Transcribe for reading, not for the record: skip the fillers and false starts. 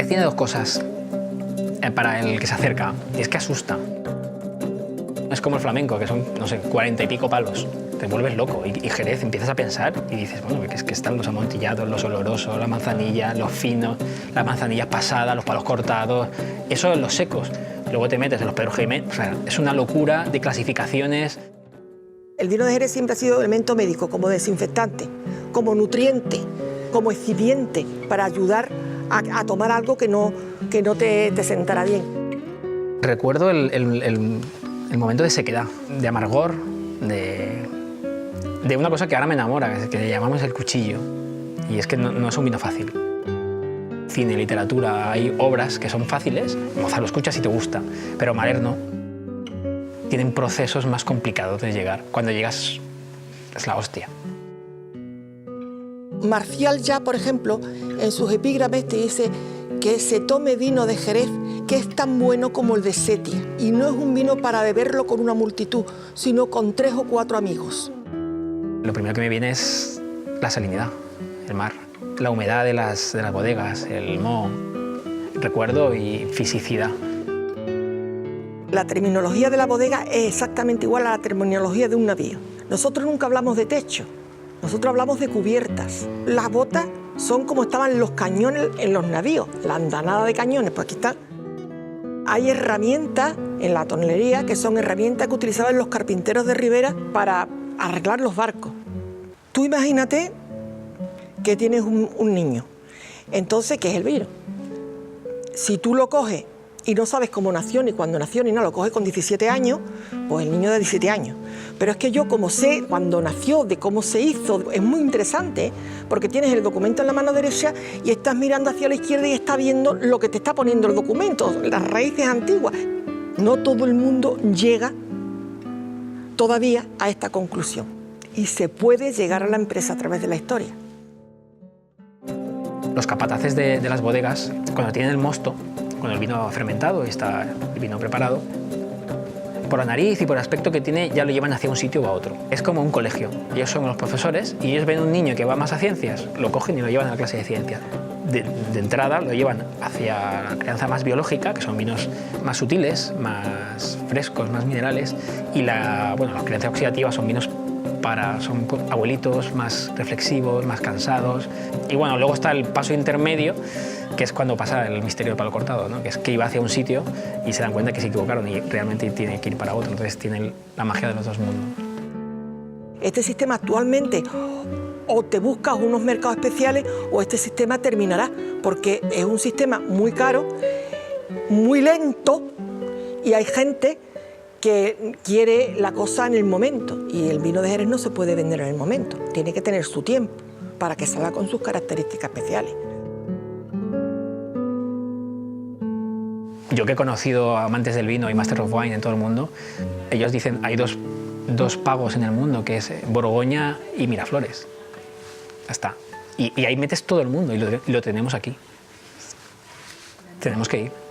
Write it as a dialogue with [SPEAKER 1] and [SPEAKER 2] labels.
[SPEAKER 1] Jerez tiene dos cosas para el que se acerca, y es que asusta. Es como el flamenco, que son, no sé, 40 y pico palos. Te vuelves loco y Jerez empiezas a pensar y dices, bueno, que es que están los amontillados, los olorosos, la manzanilla, los finos, las manzanillas pasadas, los palos cortados, eso en los secos. Luego te metes en los Pedro Jiménez, o sea, es una locura de clasificaciones.
[SPEAKER 2] El vino de Jerez siempre ha sido elemento médico, como desinfectante, como nutriente, como excipiente para ayudar a tomar algo que no te sentara bien.
[SPEAKER 1] Recuerdo el momento de sequedad, de amargor, de una cosa que ahora me enamora, que le llamamos el cuchillo. Y es que no es un vino fácil. Cine, literatura, hay obras que son fáciles, Mozart lo escuchas y te gusta, pero Mahler no. Tienen procesos más complicados de llegar. Cuando llegas es la hostia.
[SPEAKER 2] Marcial ya, por ejemplo, en sus epígrafes te dice que se tome vino de Jerez que es tan bueno como el de Setia. Y no es un vino para beberlo con una multitud, sino con 3 o 4 amigos.
[SPEAKER 1] Lo primero que me viene es la salinidad, el mar, la humedad de las bodegas, el moho, recuerdo y fisicidad.
[SPEAKER 2] La terminología de la bodega es exactamente igual a la terminología de un navío. Nosotros nunca hablamos de techo, nosotros hablamos de cubiertas. Las botas son como estaban los cañones en los navíos, la andanada de cañones, pues aquí está. Hay herramientas en la tonelería que son herramientas que utilizaban los carpinteros de Ribera para arreglar los barcos. Tú imagínate que tienes un niño, entonces, ¿qué es el vino? Si tú lo coges y no sabes cómo nació, ni cuándo nació, ni nada, lo coges con 17 años, pues el niño de 17 años. Pero es que yo, como sé cuándo nació, de cómo se hizo, es muy interesante, porque tienes el documento en la mano derecha y estás mirando hacia la izquierda y estás viendo lo que te está poniendo el documento, las raíces antiguas. No todo el mundo llega todavía a esta conclusión. Y se puede llegar a la empresa a través de la historia.
[SPEAKER 1] Los capataces de las bodegas, cuando tienen el mosto, cuando el vino fermentado y está el vino preparado, por la nariz y por el aspecto que tiene ya lo llevan hacia un sitio o a otro. Es como un colegio. Ellos son los profesores y ellos ven un niño que va más a ciencias, lo cogen y lo llevan a la clase de ciencias. De entrada lo llevan hacia la crianza más biológica, que son vinos más sutiles, más frescos, más minerales, y la crianza oxidativa son vinos son abuelitos más reflexivos, más cansados. Y bueno, luego está el paso intermedio, que es cuando pasa el misterio del palo cortado, ¿no? Que es que iba hacia un sitio y se dan cuenta que se equivocaron y realmente tiene que ir para otro. Entonces tienen la magia de los dos mundos.
[SPEAKER 2] Este sistema actualmente o te buscas unos mercados especiales o este sistema terminará, porque es un sistema muy caro, muy lento, y hay gente que quiere la cosa en el momento, y el vino de Jerez no se puede vender en el momento, tiene que tener su tiempo para que salga con sus características especiales.
[SPEAKER 1] Yo que he conocido a amantes del vino y Master of Wine en todo el mundo, ellos dicen hay dos pagos en el mundo, que es Borgoña y Miraflores. Ya está. Y ahí metes todo el mundo y lo tenemos aquí. Tenemos que ir.